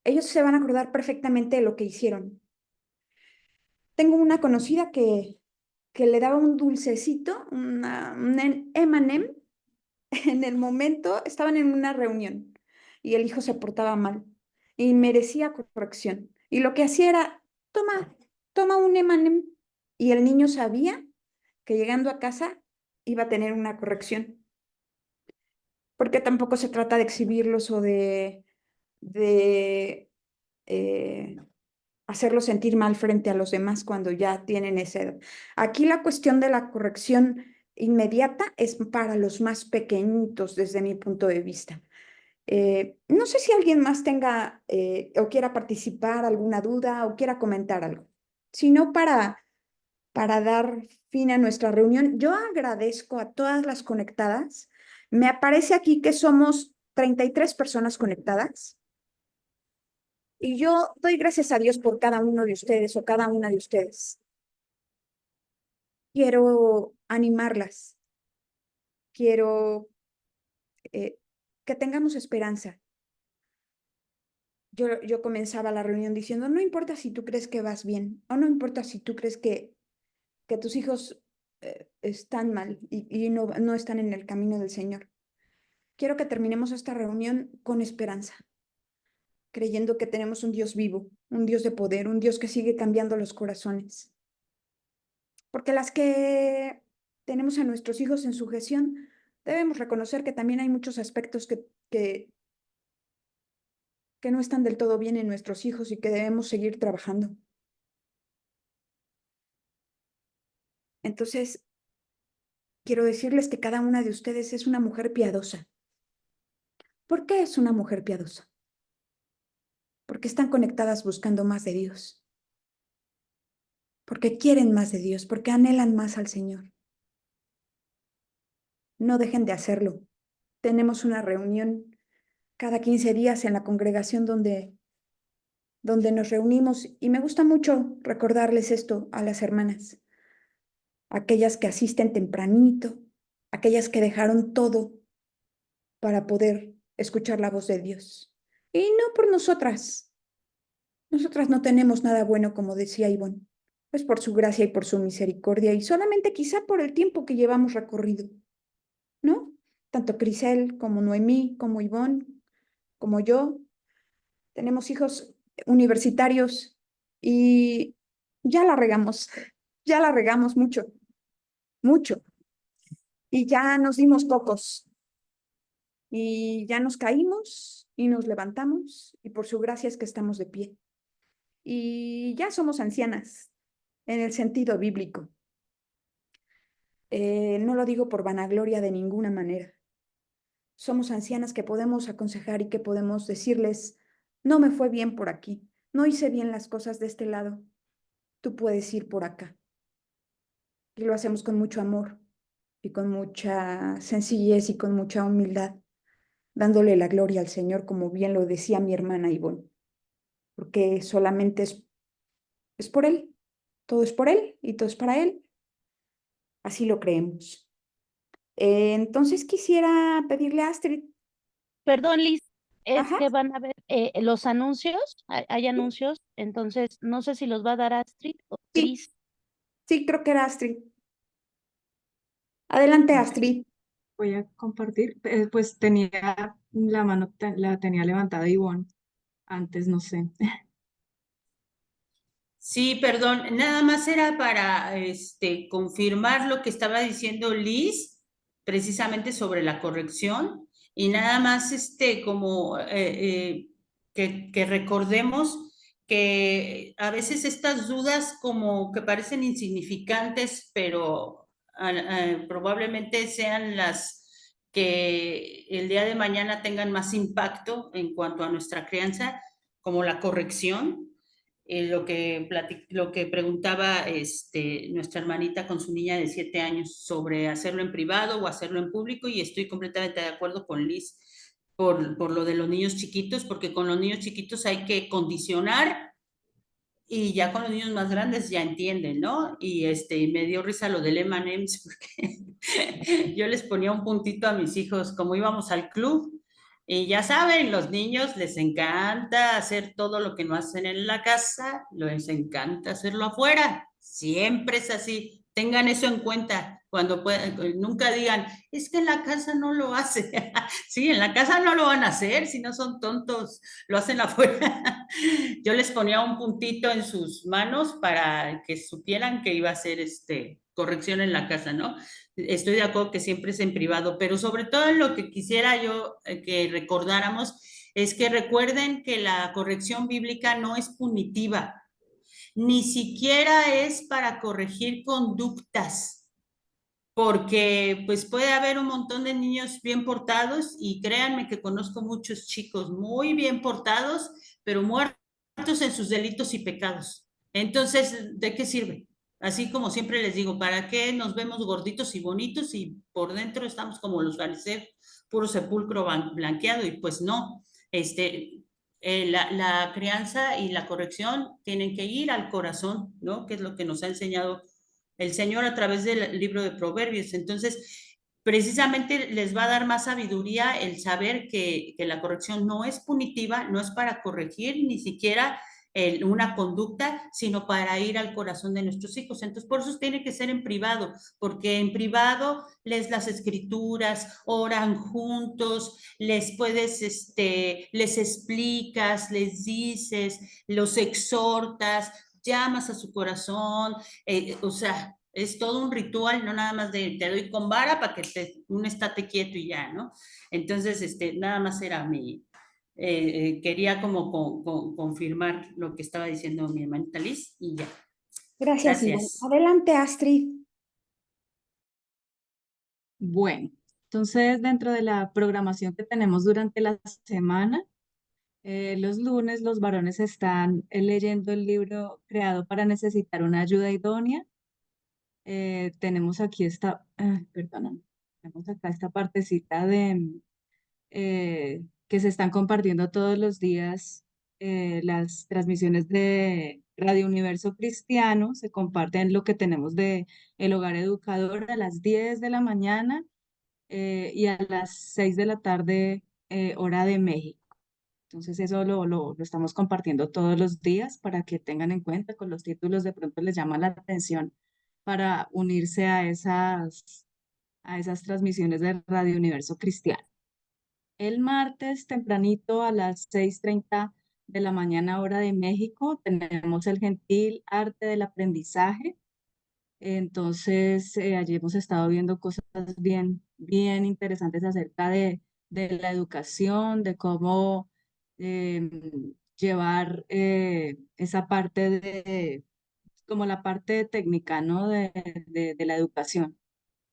Ellos se van a acordar perfectamente de lo que hicieron. Tengo una conocida que le daba un dulcecito, un M&M, en el momento, estaban en una reunión y el hijo se portaba mal y merecía corrección. Y lo que hacía era, toma un M&M. Y el niño sabía que llegando a casa iba a tener una corrección. Porque tampoco se trata de exhibirlos o de hacerlos sentir mal frente a los demás cuando ya tienen esa edad. Aquí la cuestión de la corrección inmediata es para los más pequeñitos desde mi punto de vista. No sé si alguien más tenga o quiera participar, alguna duda o quiera comentar algo, sino para dar fin a nuestra reunión. Yo agradezco a todas las conectadas. Me aparece aquí que somos 33 personas conectadas. Y yo doy gracias a Dios por cada uno de ustedes o cada una de ustedes. Quiero animarlas. Quiero que tengamos esperanza. Yo comenzaba la reunión diciendo, no importa si tú crees que vas bien o no importa si tú crees que tus hijos están mal y no están en el camino del Señor. Quiero que terminemos esta reunión con esperanza, creyendo que tenemos un Dios vivo, un Dios de poder, un Dios que sigue cambiando los corazones. Porque las que tenemos a nuestros hijos en sujeción, debemos reconocer que también hay muchos aspectos que no están del todo bien en nuestros hijos y que debemos seguir trabajando. Entonces, quiero decirles que cada una de ustedes es una mujer piadosa. ¿Por qué es una mujer piadosa? Porque están conectadas buscando más de Dios. Porque quieren más de Dios, porque anhelan más al Señor. No dejen de hacerlo. Tenemos una reunión cada 15 días en la congregación donde nos reunimos y me gusta mucho recordarles esto a las hermanas, aquellas que asisten tempranito, aquellas que dejaron todo para poder escuchar la voz de Dios. Y no por nosotras. Nosotras no tenemos nada bueno, como decía Ivonne. Es por su gracia y por su misericordia y solamente quizá por el tiempo que llevamos recorrido, ¿no? Tanto Crisel como Noemí, como Ivonne, como yo, tenemos hijos universitarios y ya la regamos mucho, mucho. Y ya nos dimos cocos y ya nos caímos y nos levantamos y por su gracia es que estamos de pie. Y ya somos ancianas en el sentido bíblico. No lo digo por vanagloria de ninguna manera. Somos ancianas que podemos aconsejar y que podemos decirles, no me fue bien por aquí, no hice bien las cosas de este lado, tú puedes ir por acá. Y lo hacemos con mucho amor y con mucha sencillez y con mucha humildad, dándole la gloria al Señor, como bien lo decía mi hermana Ivonne, porque solamente es por Él, todo es por Él y todo es para Él. Así lo creemos. Entonces quisiera pedirle a Astrid. Perdón, Liz, es Ajá. que van a ver los anuncios, hay anuncios, entonces no sé si los va a dar Astrid o Sí. Liz. Sí, creo que era Astrid. Adelante, Astrid. Voy a compartir. Pues tenía la mano, la tenía levantada Ivonne. Antes, no sé. Sí, perdón, nada más era para confirmar lo que estaba diciendo Liz, precisamente sobre la corrección, y nada más como que recordemos que a veces estas dudas como que parecen insignificantes, pero probablemente sean las que el día de mañana tengan más impacto en cuanto a nuestra crianza, como la corrección, lo que preguntaba nuestra hermanita con su niña de 7 años sobre hacerlo en privado o hacerlo en público, y estoy completamente de acuerdo con Liz por lo de los niños chiquitos, porque con los niños chiquitos hay que condicionar y ya con los niños más grandes ya entienden, ¿no? Y me dio risa lo del M&M's porque yo les ponía un puntito a mis hijos como íbamos al club. Y ya saben, los niños les encanta hacer todo lo que no hacen en la casa, les encanta hacerlo afuera. Siempre es así. Tengan eso en cuenta cuando puedan, nunca digan, es que en la casa no lo hace. Sí, en la casa no lo van a hacer, si no son tontos, lo hacen afuera. Yo les ponía un puntito en sus manos para que supieran que iba a hacer corrección en la casa, ¿no? Estoy de acuerdo que siempre es en privado, pero sobre todo lo que quisiera yo que recordáramos es que recuerden que la corrección bíblica no es punitiva, ni siquiera es para corregir conductas, porque pues puede haber un montón de niños bien portados y créanme que conozco muchos chicos muy bien portados, pero muertos en sus delitos y pecados. Entonces, ¿de qué sirve? Así como siempre les digo, ¿para qué nos vemos gorditos y bonitos y por dentro estamos como los fariseos, puro sepulcro blanqueado? Y pues no, la crianza y la corrección tienen que ir al corazón, ¿no? Que es lo que nos ha enseñado el Señor a través del libro de Proverbios. Entonces, precisamente les va a dar más sabiduría el saber que la corrección no es punitiva, no es para corregir ni siquiera una conducta, sino para ir al corazón de nuestros hijos. Entonces, por eso tiene que ser en privado, porque en privado lees las escrituras, oran juntos, les explicas, les dices, los exhortas, llamas a su corazón, o sea, es todo un ritual, no nada más de te doy con vara para que un estate quieto y ya, ¿no? Entonces, nada más era quería como confirmar lo que estaba diciendo mi hermanita Liz y ya. Gracias, Ivonne. Gracias. Adelante, Astrid. Bueno, entonces dentro de la programación que tenemos durante la semana, los lunes los varones están leyendo el libro Creado para necesitar una ayuda idónea. Tenemos aquí perdón, tenemos acá esta partecita de que se están compartiendo todos los días. Las transmisiones de Radio Universo Cristiano se comparten lo que tenemos de El Hogar Educador a las 10 de la mañana y a las 6 de la tarde, hora de México. Entonces eso lo estamos compartiendo todos los días para que tengan en cuenta. Con los títulos de pronto les llama la atención para unirse a esas transmisiones de Radio Universo Cristiano. El martes tempranito a las 6:30 de la mañana, hora de México, tenemos el gentil arte del aprendizaje. Entonces, allí hemos estado viendo cosas bien, bien interesantes acerca de la educación, de cómo llevar esa parte como la parte técnica, ¿no? de la educación.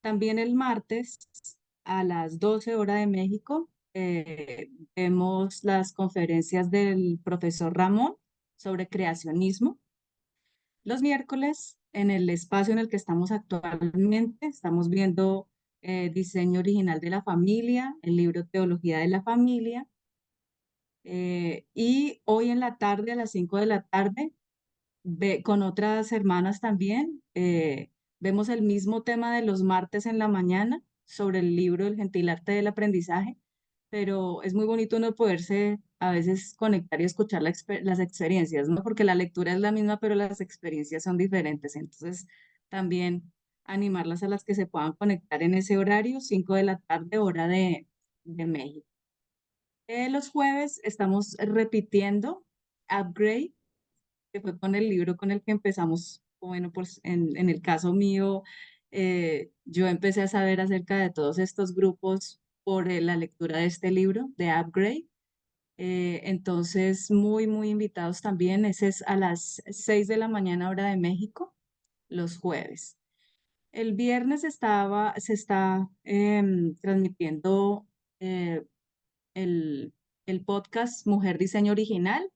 También el martes a las 12 horas de México vemos las conferencias del profesor Ramón sobre creacionismo. Los miércoles, en el espacio en el que estamos actualmente, estamos viendo diseño original de la familia, el libro Teología de la Familia. Y hoy en la tarde, a las 5 de la tarde, con otras hermanas también, vemos el mismo tema de los martes en la mañana sobre el libro El gentil arte del aprendizaje, pero es muy bonito uno poderse a veces conectar y escuchar las experiencias, ¿no? Porque la lectura es la misma, pero las experiencias son diferentes. Entonces, también animarlas a las que se puedan conectar en ese horario, 5 de la tarde, hora de México. Los jueves estamos repitiendo Upgrade, que fue con el libro con el que empezamos. Bueno, pues en el caso mío, yo empecé a saber acerca de todos estos grupos por la lectura de este libro, de Upgrade. Entonces, muy, muy invitados también. Ese es a las 6 de la mañana, hora de México, los jueves. El viernes se está transmitiendo eh, el, el podcast Mujer Diseño Original.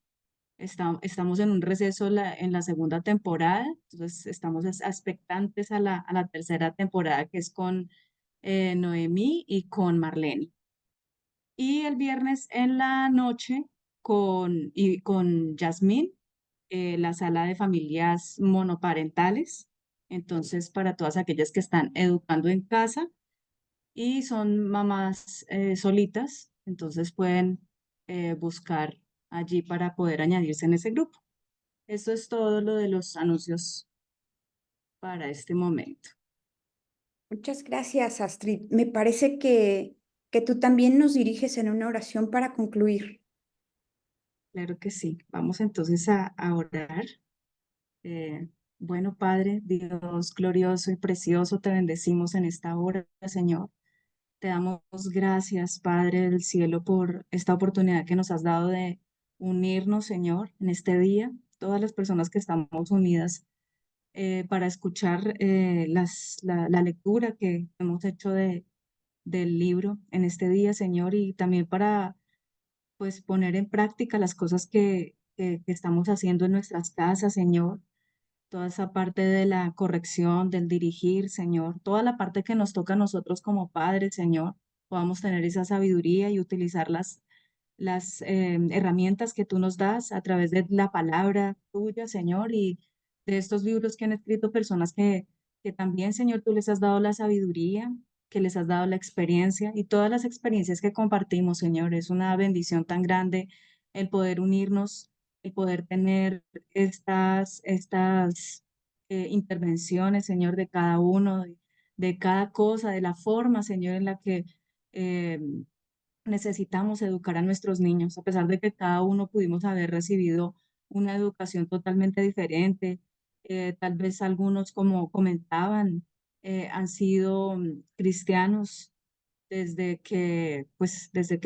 Estamos en un receso en la segunda temporada, entonces estamos expectantes a la tercera temporada, que es con Noemí y con Marlene. Y el viernes en la noche con Yasmín, la sala de familias monoparentales. Entonces, para todas aquellas que están educando en casa y son mamás solitas, entonces pueden buscar allí para poder añadirse en ese grupo. Eso es todo lo de los anuncios para este momento. Muchas gracias, Astrid. Me parece que tú también nos diriges en una oración para concluir. Claro que sí. Vamos entonces a orar. Bueno, Padre, Dios glorioso y precioso, te bendecimos en esta hora, Señor. Te damos gracias, Padre del cielo, por esta oportunidad que nos has dado de unirnos, Señor, en este día. Todas las personas que estamos unidas para escuchar la lectura que hemos hecho del libro en este día, Señor, y también para pues poner en práctica las cosas que estamos haciendo en nuestras casas, Señor. Toda esa parte de la corrección, del dirigir, Señor, toda la parte que nos toca a nosotros como padres, Señor, podamos tener esa sabiduría y utilizar las herramientas que tú nos das a través de la palabra tuya, Señor, y de estos libros que han escrito personas que también, Señor, tú les has dado la sabiduría, que les has dado la experiencia y todas las experiencias que compartimos, Señor. Es una bendición tan grande el poder unirnos, el poder tener estas intervenciones, Señor, de cada uno, de cada cosa, de la forma, Señor, en la que eh, necesitamos educar a nuestros niños, a pesar de que cada uno pudimos haber recibido una educación totalmente diferente. Tal vez algunos, como comentaban, han sido cristianos desde que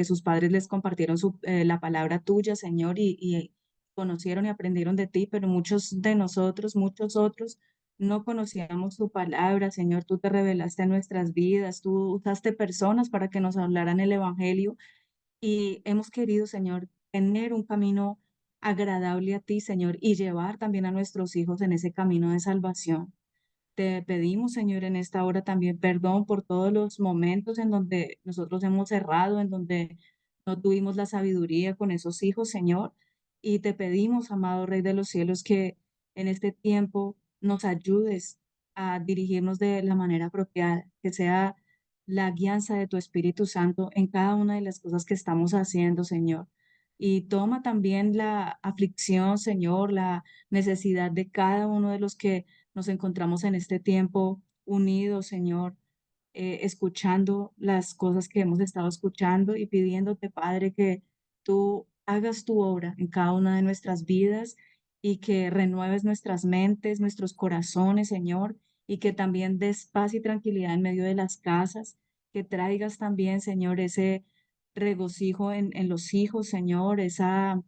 sus padres les compartieron la palabra tuya, Señor, y conocieron y aprendieron de ti, pero muchos de nosotros, muchos otros, no conocíamos tu palabra, Señor. Tú te revelaste a nuestras vidas, tú usaste personas para que nos hablaran el Evangelio y hemos querido, Señor, tener un camino agradable a ti, Señor, y llevar también a nuestros hijos en ese camino de salvación. Te pedimos, Señor, en esta hora también perdón por todos los momentos en donde nosotros hemos errado, en donde no tuvimos la sabiduría con esos hijos, Señor. Y te pedimos, amado Rey de los cielos, que en este tiempo nos ayudes a dirigirnos de la manera apropiada, que sea la guianza de tu Espíritu Santo en cada una de las cosas que estamos haciendo, Señor. Y toma también la aflicción, Señor, la necesidad de cada uno de los que nos encontramos en este tiempo unidos, Señor, escuchando las cosas que hemos estado escuchando y pidiéndote, Padre, que tú hagas tu obra en cada una de nuestras vidas y que renueves nuestras mentes, nuestros corazones, Señor, y que también des paz y tranquilidad en medio de las casas, que traigas también, Señor, ese regocijo en los hijos, Señor, esa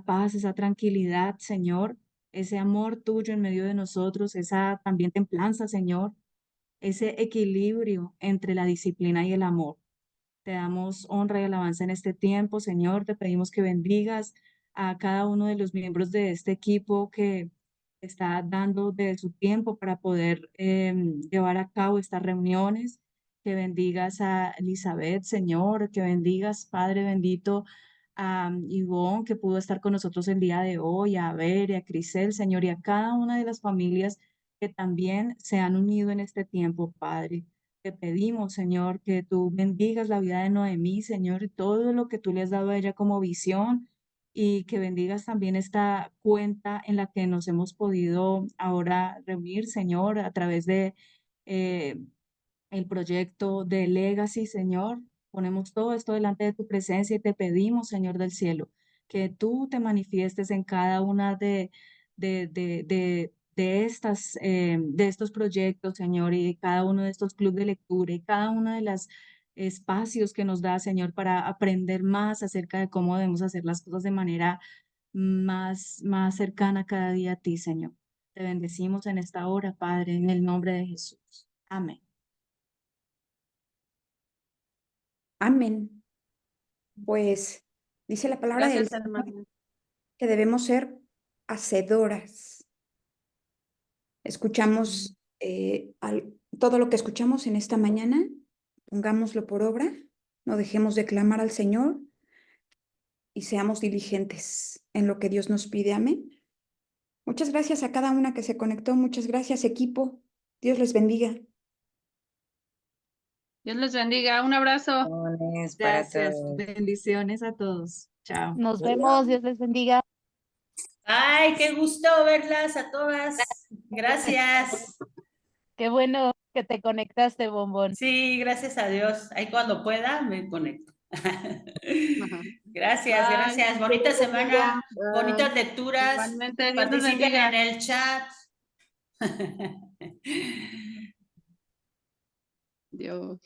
paz, esa tranquilidad, Señor, ese amor tuyo en medio de nosotros, esa también templanza, Señor, ese equilibrio entre la disciplina y el amor. Te damos honra y alabanza en este tiempo, Señor. Te pedimos que bendigas a cada uno de los miembros de este equipo que está dando de su tiempo para poder llevar a cabo estas reuniones. Que bendigas a Elizabeth, Señor. Que bendigas, Padre bendito, a Ivonne, que pudo estar con nosotros el día de hoy, a Ver y a Crisel, Señor, y a cada una de las familias que también se han unido en este tiempo, Padre. Te pedimos, Señor, que tú bendigas la vida de Noemí, Señor, y todo lo que tú le has dado a ella como visión y que bendigas también esta cuenta en la que nos hemos podido ahora reunir, Señor, a través de eh, el proyecto de Legacy, Señor. Ponemos todo esto delante de tu presencia y te pedimos, Señor del cielo, que tú te manifiestes en cada una de estos proyectos, Señor, y de cada uno de estos clubes de lectura y cada uno de los espacios que nos da, Señor, para aprender más acerca de cómo debemos hacer las cosas de manera más cercana cada día a ti, Señor. Te bendecimos en esta hora, Padre, en el nombre de Jesús. Amén. Amén. Pues dice la palabra del Gracias, Señor hermana. que debemos ser hacedoras. Escuchamos todo lo que escuchamos en esta mañana, pongámoslo por obra, no dejemos de clamar al Señor y seamos diligentes en lo que Dios nos pide. Amén. Muchas gracias a cada una que se conectó. Muchas gracias, equipo. Dios les bendiga. Dios les bendiga. Un abrazo. Bendiciones para Gracias. todos. Bendiciones a todos. Chao. Nos vemos, Dios les bendiga. Ay, qué gusto verlas a todas. Gracias. Qué bueno que te conectaste, Bombón. Sí, gracias a Dios. Ahí cuando pueda me conecto. Gracias, Bye. gracias. Bonita semana, bonitas lecturas. Igualmente, Dios les Participen bendiga. en el chat. Dios.